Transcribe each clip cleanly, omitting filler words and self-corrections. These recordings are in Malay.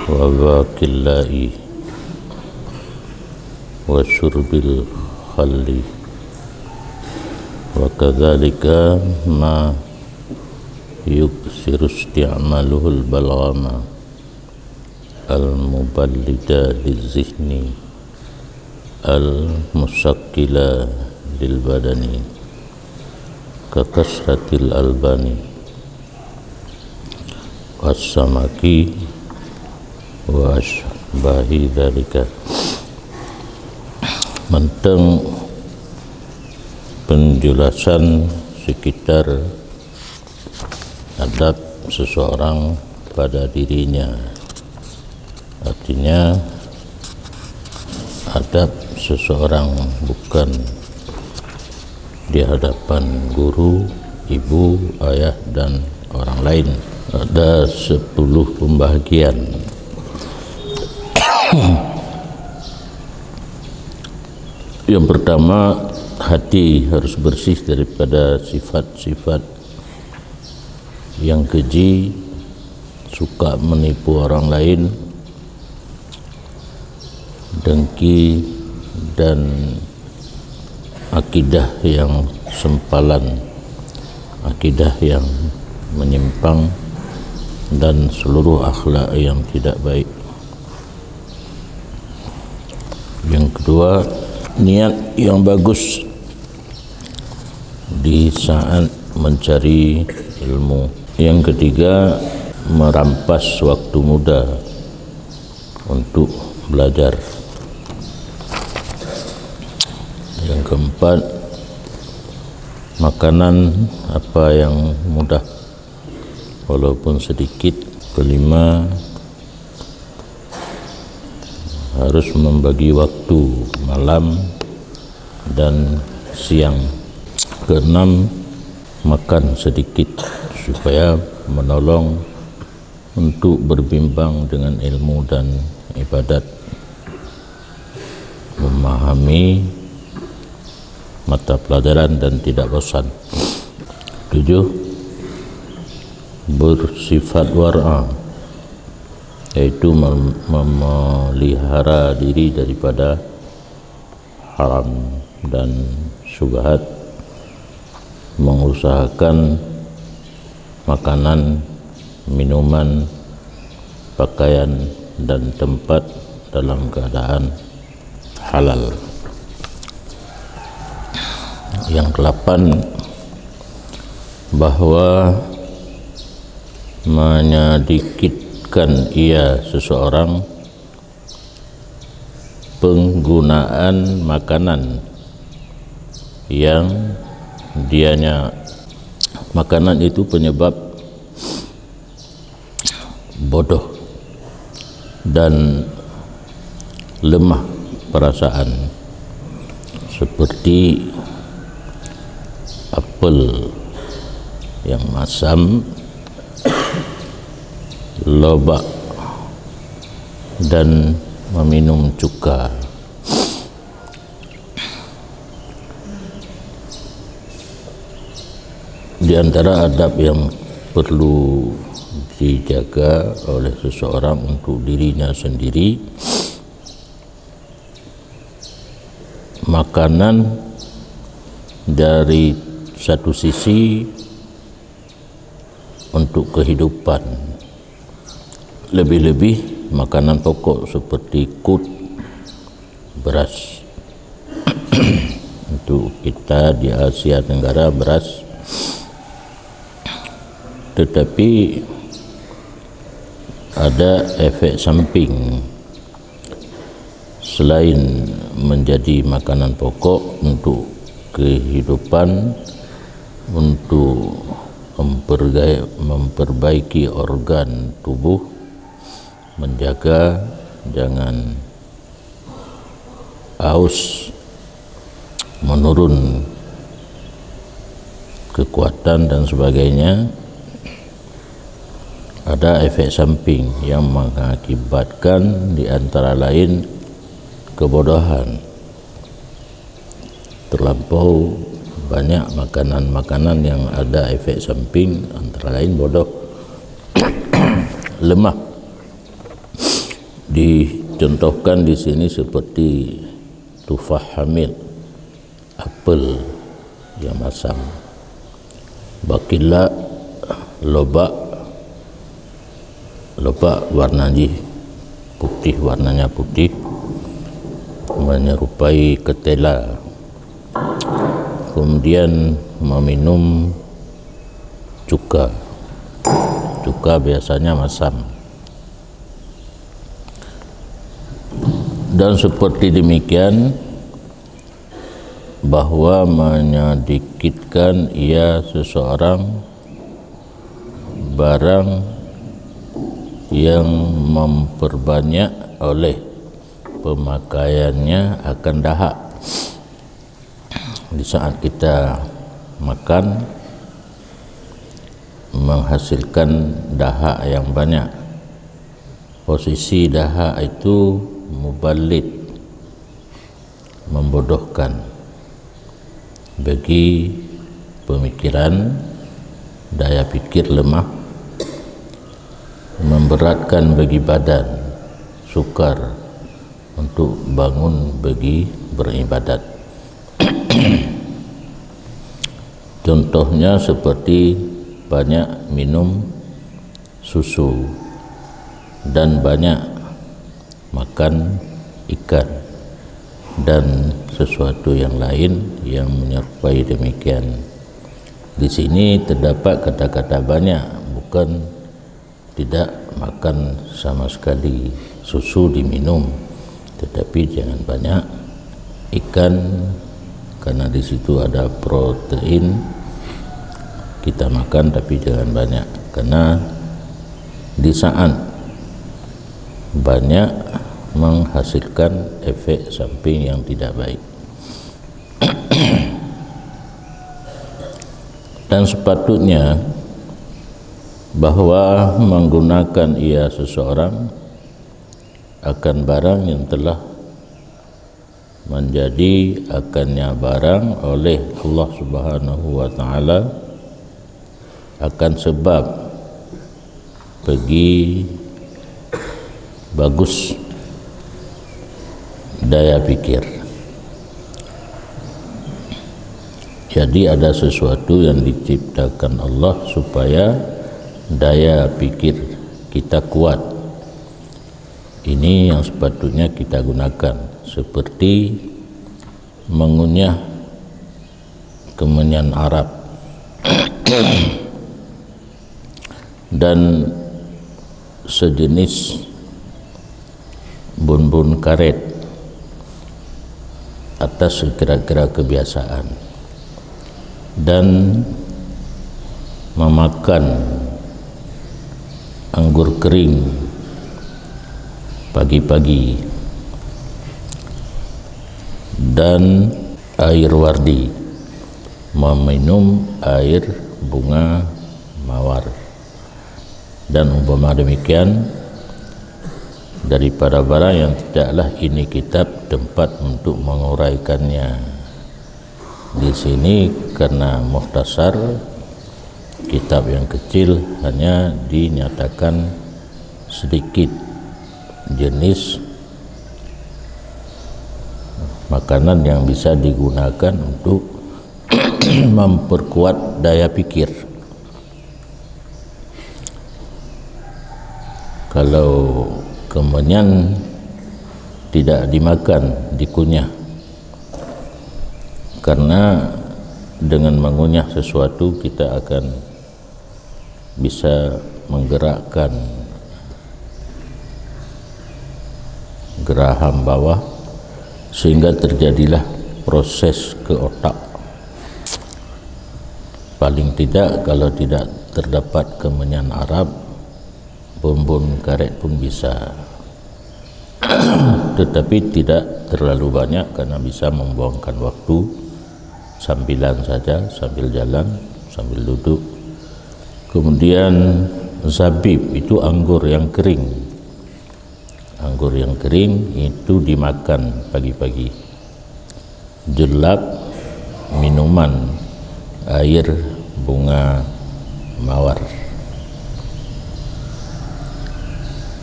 wa baqillahi wa syurbil khalli wa kadzalika ma yuksiru isti'maluhul balghama al-muballida lizihni al-musakkila lil badani kakasratil albani was-samaki wa asbahi dzalika. Tentang penjelasan sekitar adab seseorang pada dirinya, artinya adab seseorang bukan di hadapan guru, ibu, ayah, dan orang lain. Ada 10 pembahagian. Yang pertama, hati harus bersih daripada sifat-sifat yang keji, suka menipu orang lain, dengki, dan akidah yang sempalan, akidah yang menyimpang, dan seluruh akhlak yang tidak baik. Yang kedua, niat yang bagus di saat mencari ilmu. Yang ketiga, merampas waktu muda untuk belajar. Yang keempat, makanan apa yang mudah walaupun sedikit. Kelima, harus membagi waktu malam dan siang. Keenam, makan sedikit supaya menolong untuk berbimbang dengan ilmu dan ibadat, memahami mata pelajaran dan tidak bosan. 7, bersifat war'a, yaitu memelihara diri daripada haram dan syubhat, mengusahakan makanan, minuman, pakaian, dan tempat dalam keadaan halal. Yang ke-8, bahwa menyedikitkan ia seseorang penggunaan makanan yang dianya, makanan itu penyebab bodoh dan lemah perasaan, seperti apel yang masam, lobak, dan meminum cuka. Di antara adab yang perlu dijaga oleh seseorang untuk dirinya sendiri, makanan dari satu sisi untuk kehidupan, lebih-lebih makanan pokok seperti kut, beras. Untuk kita di Asia Tenggara beras, tetapi ada efek samping. Selain menjadi makanan pokok untuk kehidupan, untuk memperbaiki organ tubuh, menjaga jangan haus, menurun kekuatan dan sebagainya, ada efek samping yang mengakibatkan di antara lain kebodohan. Terlampau banyak makanan-makanan yang ada efek samping, antara lain bodoh, lemah. Dicontohkan di sini seperti tufah hamil, apel yang masam, bakila, lobak warnanya putih, menyerupai ketela. Kemudian meminum cuka biasanya masam. Dan seperti demikian bahwa menyedikitkan ia seseorang barang yang memperbanyak oleh pemakaiannya akan dahak. Di saat kita makan menghasilkan dahak yang banyak. Posisi dahak itu mubalid, membodohkan bagi pemikiran, daya pikir lemah, memberatkan bagi badan, sukar untuk bangun bagi beribadat. Contohnya seperti banyak minum susu dan banyak makan ikan dan sesuatu yang lain yang menyerupai demikian. Di sini terdapat kata-kata banyak, bukan tidak makan sama sekali susu diminum, tetapi jangan banyak ikan karena di situ ada protein. Kita makan tapi jangan banyak, karena di saat banyak menghasilkan efek samping yang tidak baik. Dan sepatutnya bahwa menggunakan ia seseorang akan barang yang telah menjadi akannya barang oleh Allah Subhanahu wa taala akan sebab bagi bagus daya pikir. Jadi ada sesuatu yang diciptakan Allah supaya daya pikir kita kuat. Ini yang sepatutnya kita gunakan, seperti mengunyah kemenyan Arab dan sejenis bun-bun karet atas kira-kira kebiasaan, dan memakan anggur kering pagi-pagi dan air wardi, meminum air bunga mawar, dan umpama demikian daripada barang yang tidaklah ini kitab tempat untuk menguraikannya. Di sini karena mukhtasar, kitab yang kecil, hanya dinyatakan sedikit jenis makanan yang bisa digunakan untuk memperkuat daya pikir. Kalau kemenyan tidak dimakan, dikunyah, karena dengan mengunyah sesuatu kita akan bisa menggerakkan geraham bawah sehingga terjadilah proses ke otak. Paling tidak kalau tidak terdapat kemenyan Arab, bun-bun karet pun bisa, tetapi tidak terlalu banyak karena bisa membuangkan waktu, sambilan saja, sambil jalan, sambil duduk. Kemudian zabib itu anggur yang kering. Anggur yang kering itu dimakan pagi-pagi. Jelak, minuman air bunga mawar.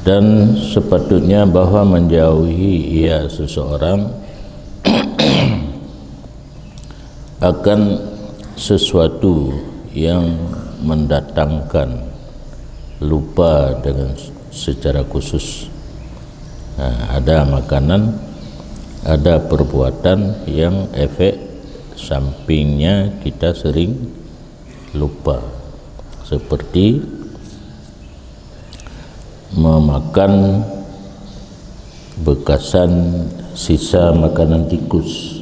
dan sepatutnya bahwa menjauhi ia seseorang akan sesuatu yang mendatangkan lupa dengan secara khusus. Ada makanan, ada perbuatan yang efek sampingnya kita sering lupa, seperti memakan bekasan sisa makanan tikus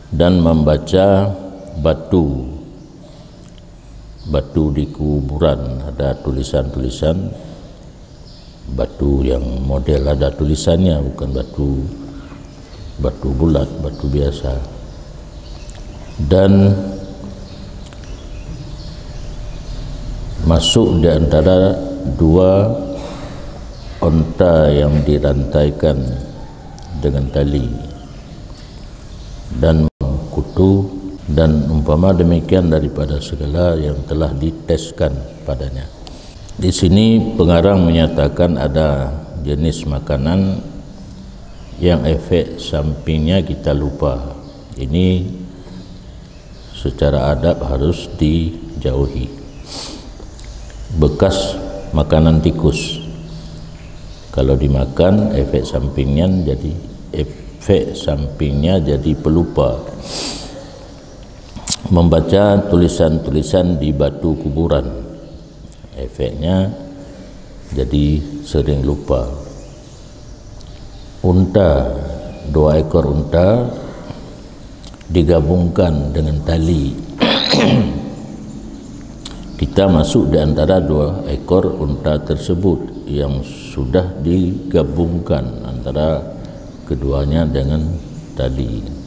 dan membaca batu di kuburan. Ada tulisan-tulisan batu yang model ada tulisannya, bukan batu bulat, batu biasa. Dan masuk di antara dua unta yang dirantaikan dengan tali dan kutu, dan umpama demikian daripada segala yang telah diteskan padanya. Di sini pengarang menyatakan ada jenis makanan yang efek sampingnya kita lupa. Ini secara adab harus dijauhi. Bekas makanan tikus, kalau dimakan efek sampingnya jadi pelupa. Membaca tulisan-tulisan di batu kuburan, efeknya jadi sering lupa. Unta, 2 ekor unta digabungkan dengan tali. Kita masuk di antara 2 ekor unta tersebut yang sudah digabungkan antara keduanya dengan tali.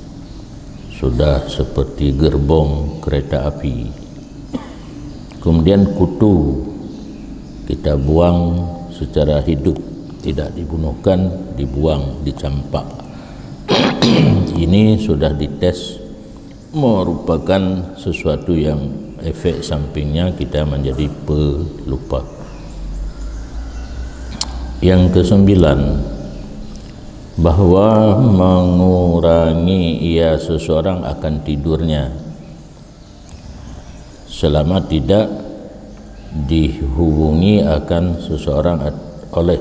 Sudah seperti gerbong kereta api. Kemudian kutu kita buang secara hidup, tidak dibunuhkan, dibuang, dicampak. Ini sudah dites merupakan sesuatu yang efek sampingnya kita menjadi pelupa. Yang ke-9, bahwa mengurangi ia seseorang akan tidurnya selama tidak dihubungi akan seseorang oleh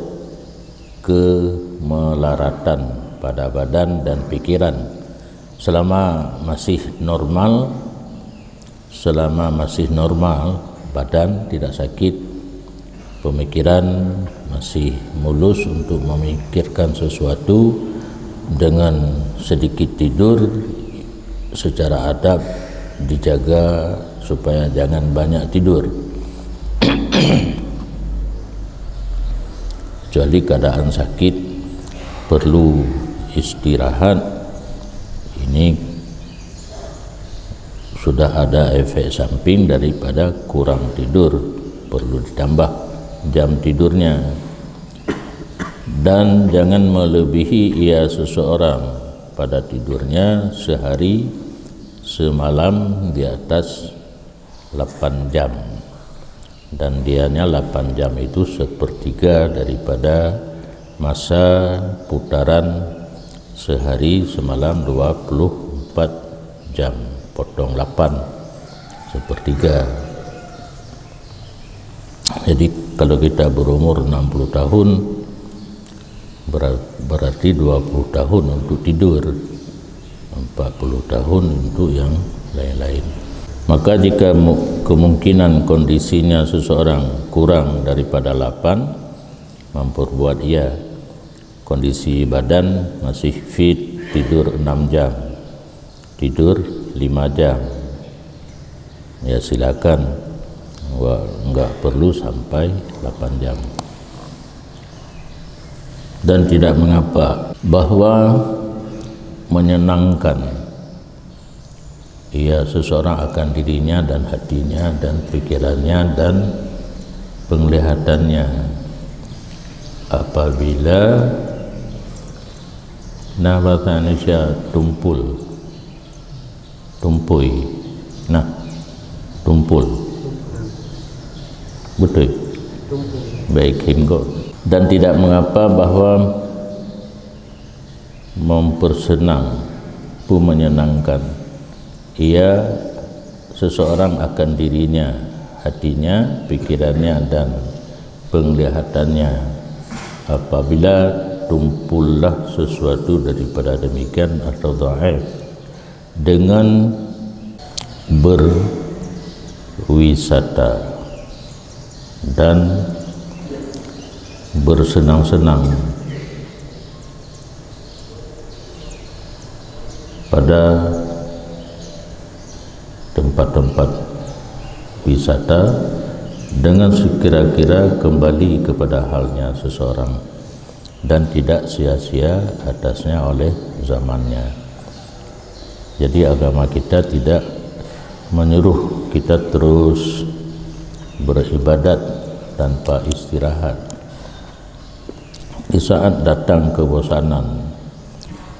kemelaratan pada badan dan pikiran. Selama masih normal, badan tidak sakit, pemikiran masih mulus untuk memikirkan sesuatu, dengan sedikit tidur secara adab dijaga supaya jangan banyak tidur. Kecuali keadaan sakit perlu istirahat, ini sudah ada efek samping daripada kurang tidur, perlu ditambah jam tidurnya. Dan jangan melebihi ia seseorang pada tidurnya sehari semalam di atas 8 jam, dan dianya 8 jam itu sepertiga daripada masa putaran sehari semalam 24 jam, potong 8 sepertiga. Jadi kalau kita berumur 60 tahun berarti 20 tahun untuk tidur, 40 tahun untuk yang lain-lain. Maka jika kemungkinan kondisinya seseorang kurang daripada 8, memperbuat ia kondisi badan masih fit, tidur 6 jam, tidur 5 jam, ya silakan, enggak perlu sampai 8 jam. Dan tidak mengapa, bahwa menyenangkan ia seseorang akan dirinya dan hatinya dan pikirannya dan penglihatannya apabila nabatannya tumpul, tumpul Betul. Baik hingga. Dan tidak mengapa bahwa mempersenang pun menyenangkan ia seseorang akan dirinya, hatinya, pikirannya dan penglihatannya. Apabila tumpullah sesuatu daripada demikian atau dhaif dengan berwisata dan bersenang-senang pada tempat-tempat wisata dengan sekira-kira kembali kepada halnya seseorang dan tidak sia-sia atasnya oleh zamannya. Jadi agama kita tidak menyuruh kita terus beribadat tanpa istirahat. Di saat datang kebosanan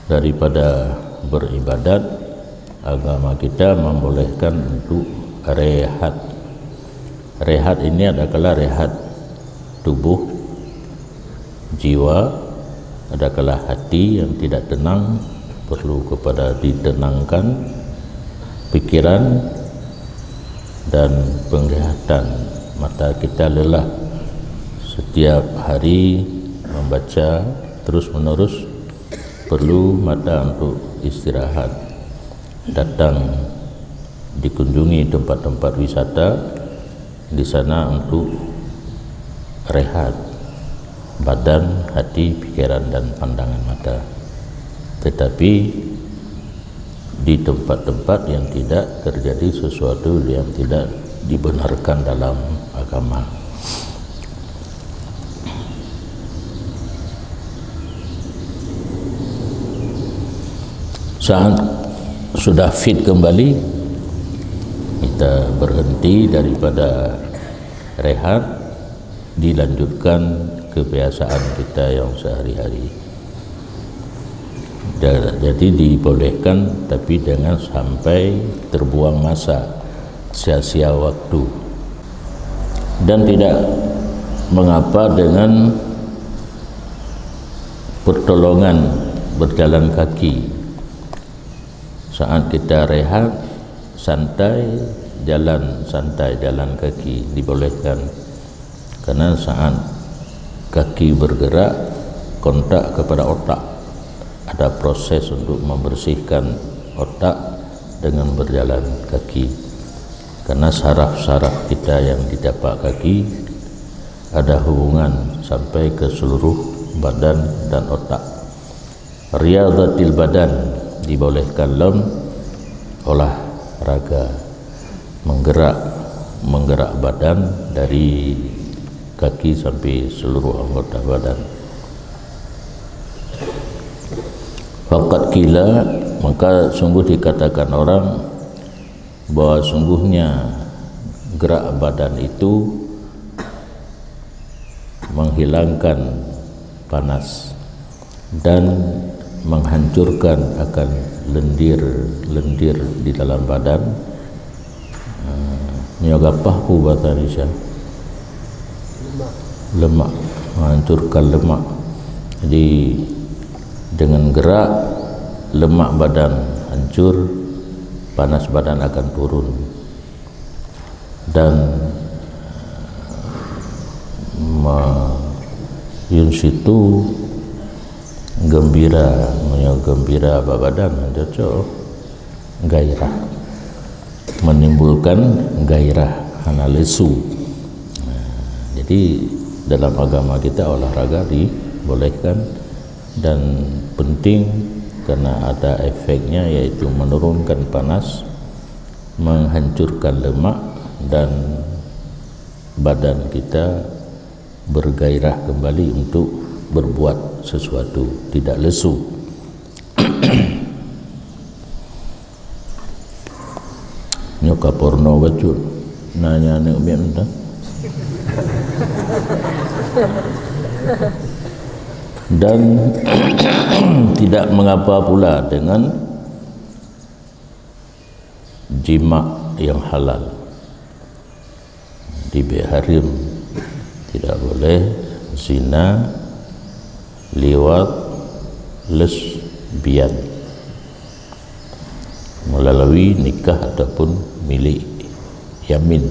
daripada beribadat, agama kita membolehkan untuk rehat. Rehat ini adalah rehat tubuh, jiwa, adalah hati yang tidak tenang, perlu kepada ditenangkan, pikiran dan penglihatan. Mata kita lelah setiap hari membaca terus menerus, perlu mata untuk istirahat. Datang dikunjungi tempat-tempat wisata, di sana untuk rehat badan, hati, pikiran dan pandangan mata. Tetapi di tempat-tempat yang tidak terjadi sesuatu yang tidak dibenarkan dalam agama. Saat sudah fit kembali, kita berhenti daripada rehat, dilanjutkan kebiasaan kita yang sehari-hari. Jadi dibolehkan, tapi jangan sampai terbuang masa, sia-sia waktu. Dan tidak mengapa dengan pertolongan berjalan kaki. Saat kita rehat, santai, jalan kaki dibolehkan. Karena saat kaki bergerak, kontak kepada otak, ada proses untuk membersihkan otak dengan berjalan kaki. Karena saraf-saraf kita yang di tapak kaki ada hubungan sampai ke seluruh badan dan otak. Riyadhatil badan dibolehkan dalam olahraga, menggerak badan dari kaki sampai seluruh anggota badan. Faqad qila, maka sungguh dikatakan orang bahwa sungguhnya gerak badan itu menghilangkan panas dan menghancurkan akan lendir-lendir di dalam badan. Nyagapah ku bahasa Indonesia, lemak, menghancurkan lemak. Jadi dengan gerak lemak badan hancur, panas badan akan turun, dan yunsitu gembira badan cocok gairah, menimbulkan gairah hana lesu. Jadi dalam agama kita olahraga dibolehkan dan penting karena ada efeknya, yaitu menurunkan panas, menghancurkan lemak, dan badan kita bergairah kembali untuk berbuat sesuatu, tidak lesu. Nyoka porno bacut nanya nek minta dan tidak mengapa pula dengan jima yang halal. dibiharim, tidak boleh zina, liwat, lesbian melalui nikah ataupun milik yamin.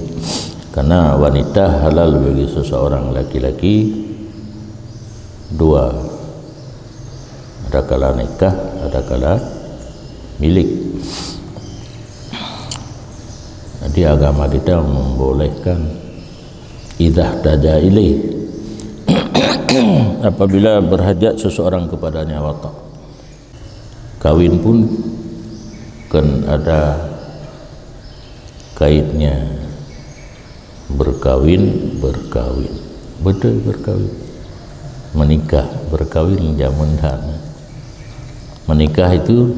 Karena wanita halal bagi seseorang laki-laki dua, ada kala nikah, ada kala milik. Jadi agama kita membolehkan idah taja ilaih apabila berhajat seseorang kepadanya wata. Kawin pun kan ada kaitnya, berkawin, betul berkawin, menikah, berkawin zaman dahulu. Menikah itu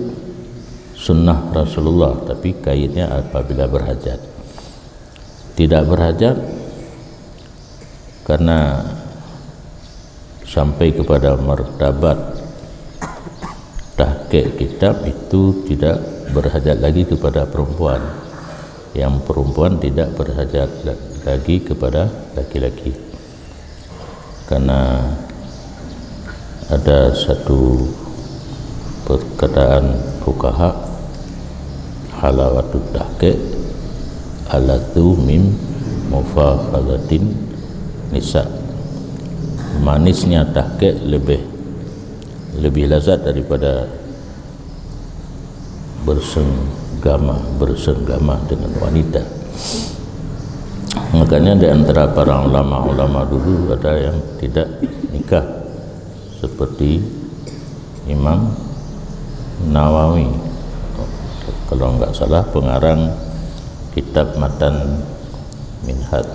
sunnah Rasulullah, tapi kaitnya apabila berhajat. Tidak berhajat karena sampai kepada martabat tahqiq kitab itu tidak berhajat lagi kepada perempuan, yang perempuan tidak berhajat lagi kepada laki-laki. Karena ada satu perkataan fuqaha, halawatut tahqiq alatu mim mufakhadatin nisa, manisnya tahqiq lebih lazat daripada bersenggama dengan wanita. Makanya di antara para ulama dulu ada yang tidak nikah, seperti Imam Nawawi, kalau enggak salah pengarang kitab Matan Minhaj.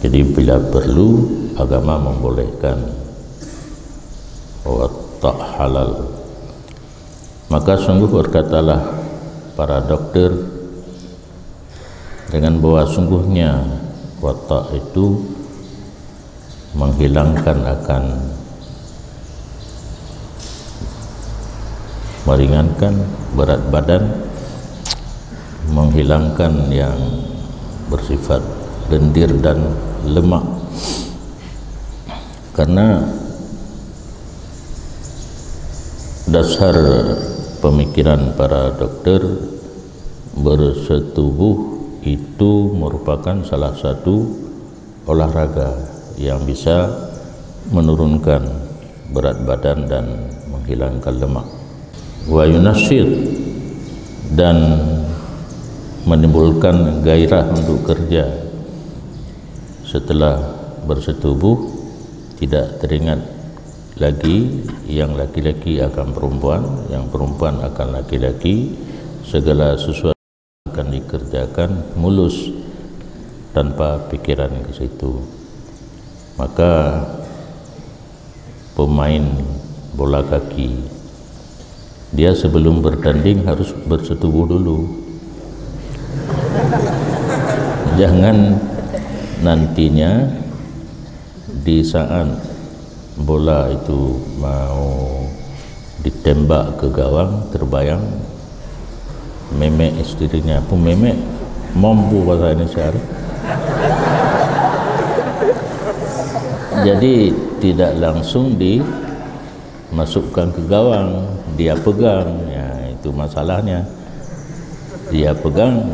Jadi bila perlu agama membolehkan tak halal, maka sungguh berkatalah para dokter dengan bahwa sungguhnya watak itu menghilangkan akan meringankan berat badan, menghilangkan yang bersifat lendir dan lemak. Karena dasar pemikiran para dokter, bersetubuh itu merupakan salah satu olahraga yang bisa menurunkan berat badan dan menghilangkan lemak. Wa yunasyid, dan menimbulkan gairah untuk kerja. Setelah bersetubuh tidak teringat lagi yang laki-laki akan perempuan, yang perempuan akan laki-laki, segala sesuatu akan dikerjakan mulus tanpa pikiran ke situ. Maka pemain bola kaki, dia sebelum bertanding harus bersetubuh dulu. Jangan nantinya di saat bola itu mau ditembak ke gawang, terbayang memek istrinya, pun memek mampu bahasa Indonesia. Jadi tidak langsung dimasukkan ke gawang, dia pegang, ya itu masalahnya. Dia pegang,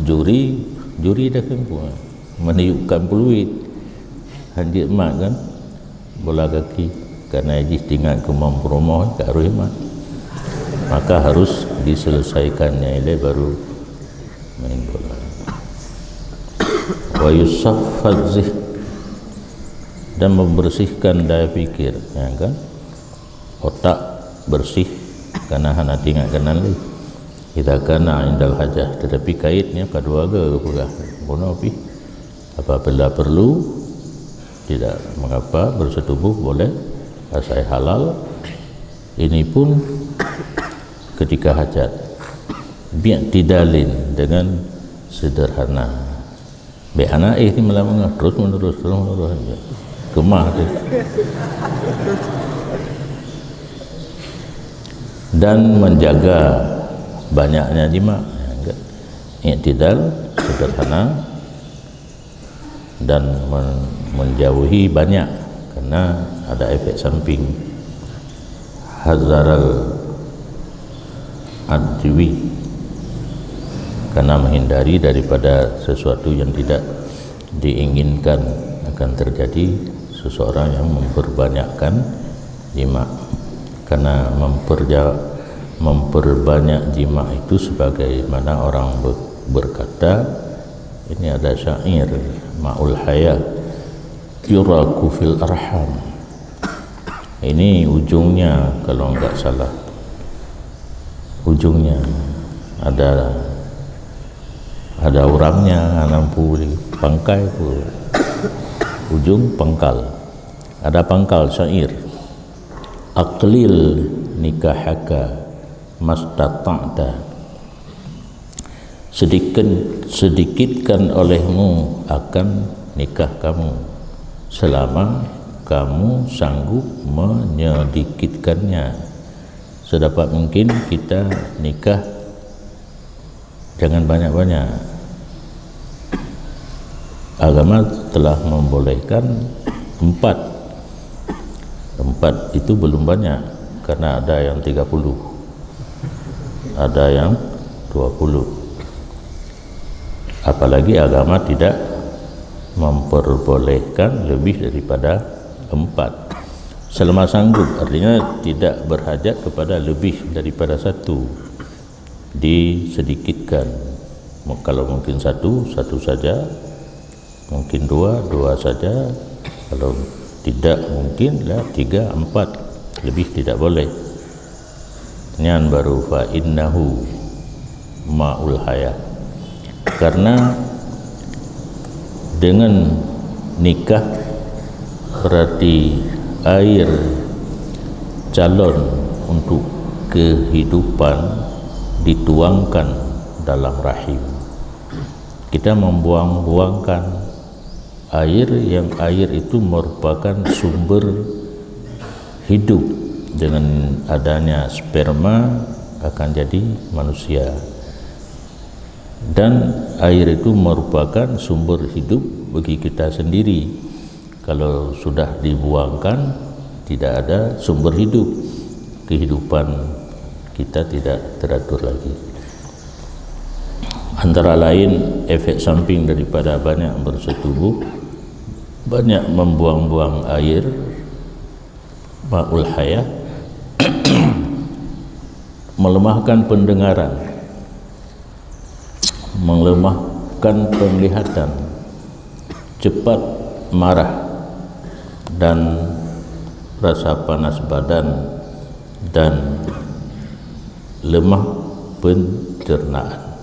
juri dah kempuan meniupkan peluit, hanjit mak kan bola kaki, karena ajih tinggal ke mampu-mampu kat rumah, maka harus diselesaikannya ile baru main bola. Wa yusaffadzih, dan membersihkan daya fikir, ya kan, otak bersih karena hana tinggal kenal li kita kena indal hajah. Tetapi kaitnya kedua ke pegah bono pi apabila perlu, tidak mengapa bersetubuh boleh, asal halal. Ini pun ketika hajat, biar tidalin dengan sederhana. Be anak ini malah terus menerus kemah tu. Dan menjaga banyaknya jima, i'tidal sederhana dan menjauhi banyak karena ada efek samping. Hazaral adwi, karena menghindari daripada sesuatu yang tidak diinginkan akan terjadi, seseorang yang memperbanyakkan jima, karena memperbanyak jima itu sebagaimana orang berkata, ini ada syair ma'ul hayat yuraku fil arham, ini ujungnya kalau enggak salah, ujungnya ada orangnya nampu di pangkai pun, ujung pangkal, ada pangkal syair, aqlil nikahaka mastata'ta, sedikitkan olehmu akan nikah kamu selama kamu sanggup menyedikitkannya. Sedapat mungkin kita nikah jangan banyak-banyak. Agama telah membolehkan 4 itu belum banyak, karena ada yang 30, ada yang 20. Apalagi agama tidak memperbolehkan lebih daripada 4. Selama sanggup, artinya tidak berhajat kepada lebih daripada 1, disedikitkan. Kalau mungkin 1 saja, mungkin 2 saja, kalau tidak mungkin 3, 4, lebih tidak boleh. Nyan baru fa innahu ma'ul hayat, karena dengan nikah berarti air calon untuk kehidupan dituangkan dalam rahim. Kita membuang-buangkan air yang air itu merupakan sumber hidup. Dengan adanya sperma akan jadi manusia, dan air itu merupakan sumber hidup bagi kita sendiri. Kalau sudah dibuangkan, tidak ada sumber hidup, kehidupan kita tidak teratur lagi. Antara lain efek samping daripada banyak bersetubuh, banyak membuang-buang air ma'ul hayat, melemahkan pendengaran, melemahkan penglihatan, cepat marah, dan rasa panas badan, dan lemah pencernaan.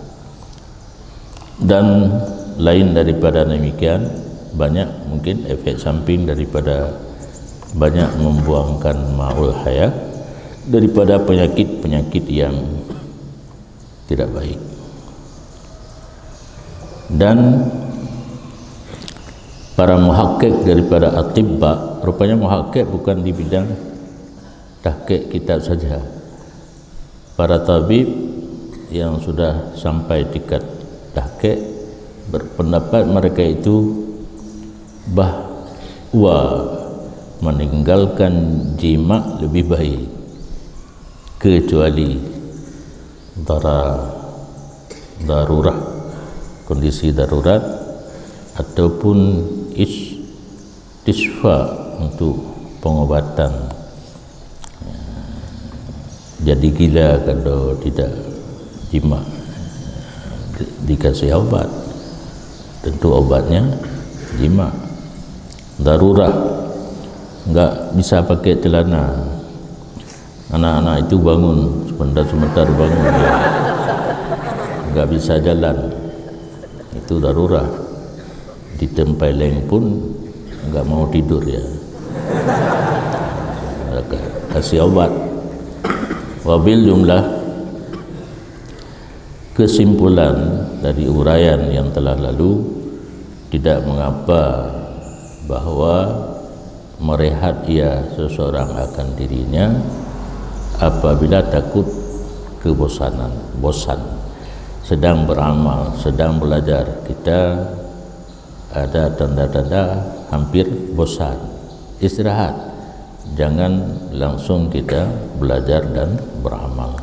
Dan lain daripada demikian, banyak mungkin efek samping daripada banyak membuangkan ma'ul hayat, daripada penyakit-penyakit yang tidak baik. Dan para muhakkik daripada atibba, rupanya muhakkik bukan di bidang tahqiq kitab saja. Para tabib yang sudah sampai tingkat tahqiq berpendapat mereka itu bahwa meninggalkan jima lebih baik, kecuali darurat, kondisi darurat, ataupun istisfa untuk pengobatan. Jadi gila kalau tidak jima, dikasih obat, tentu obatnya jima. Darurat, enggak bisa pakai celana, anak-anak itu bangun sebentar bangun, enggak bisa jalan, itu darurat. Ditempeleng pun enggak mau tidur ya, kasih obat. Wabil jumlah, kesimpulan dari uraian yang telah lalu, tidak mengapa bahwa merehat ia seseorang akan dirinya apabila takut kebosanan, bosan. sedang beramal, sedang belajar, kita ada tanda-tanda hampir bosan, istirahat. Jangan langsung kita belajar dan beramal.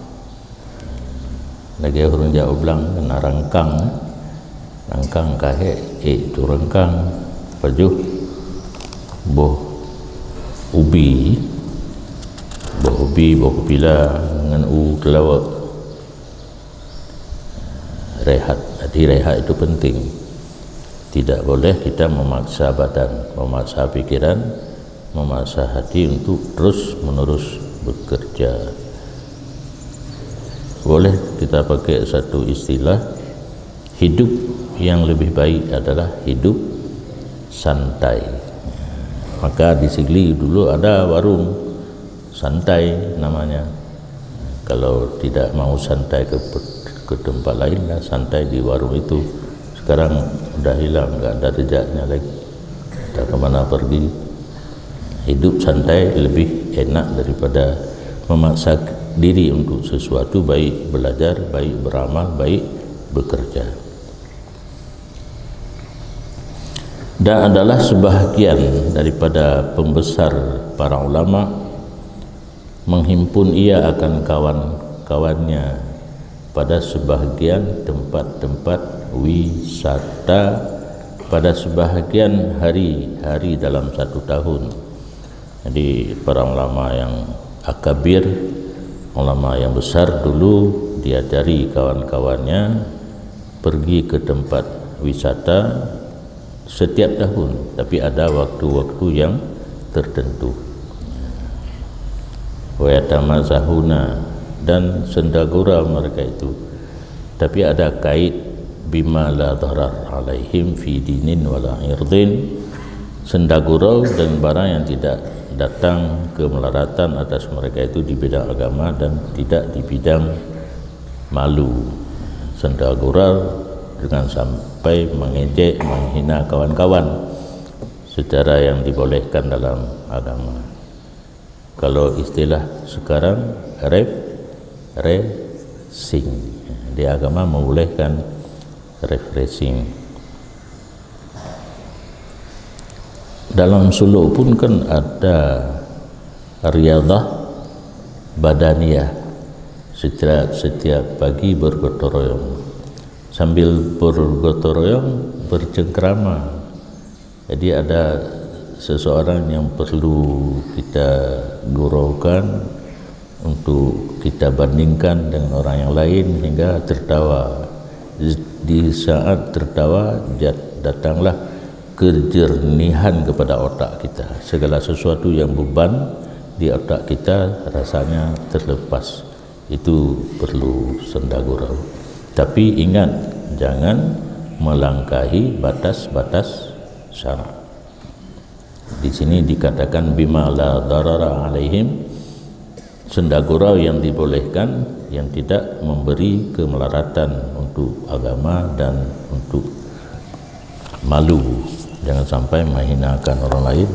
Lagi orang Jawa bilang kena rangkang kahe itu rangkang pajuh boh ubi boh pila dengan kelawak. Rehat, jadi rehat itu penting. Tidak boleh kita memaksa badan, memaksa pikiran, memaksa hati untuk terus menerus bekerja. Boleh kita pakai satu istilah, hidup yang lebih baik adalah hidup santai. Maka di Sigli dulu ada warung santai namanya. Kalau tidak mau santai ke tempat lain, ya santai di warung itu. Sekarang udah hilang, nggak ada jejaknya lagi. Tak kemana pergi. Hidup santai lebih enak daripada memaksa diri untuk sesuatu, baik belajar, baik beramal, baik bekerja. Dan adalah sebahagian daripada pembesar para ulama menghimpun ia akan kawan-kawannya pada sebahagian tempat-tempat wisata pada sebahagian hari-hari dalam satu tahun. Jadi para ulama yang akabir, ulama yang besar dulu diajari kawan-kawannya pergi ke tempat wisata setiap tahun, tapi ada waktu-waktu yang tertentu. Wa yatamazahuna, dan sendagura mereka itu, tapi ada kait bima la dharar alaihim fi dinin wala irdin, sendagurau dan barang yang tidak datang kemelaratan atas mereka itu di bidang agama dan tidak di bidang malu. Sendagurau dengan sampai mengejek, menghina kawan-kawan secara yang dibolehkan dalam agama. Kalau istilah sekarang refreshing, di agama membolehkan refreshing. Dalam suluk pun kan ada riadah badaniyah, setiap pagi bergotong royong, sambil bergotong royong bercengkrama. Jadi ada seseorang yang perlu kita guraukan untuk kita bandingkan dengan orang yang lain hingga tertawa. Di saat tertawa datanglah kejernihan kepada otak kita. Segala sesuatu yang beban di otak kita rasanya terlepas. Itu perlu sendagurau. Tapi ingat, jangan melangkahi batas-batas syarak. Di sini dikatakan bima la darara alaihim, sendagurau yang dibolehkan, yang tidak memberi kemelaratan untuk agama dan untuk malu. Jangan sampai menghinakan orang lain,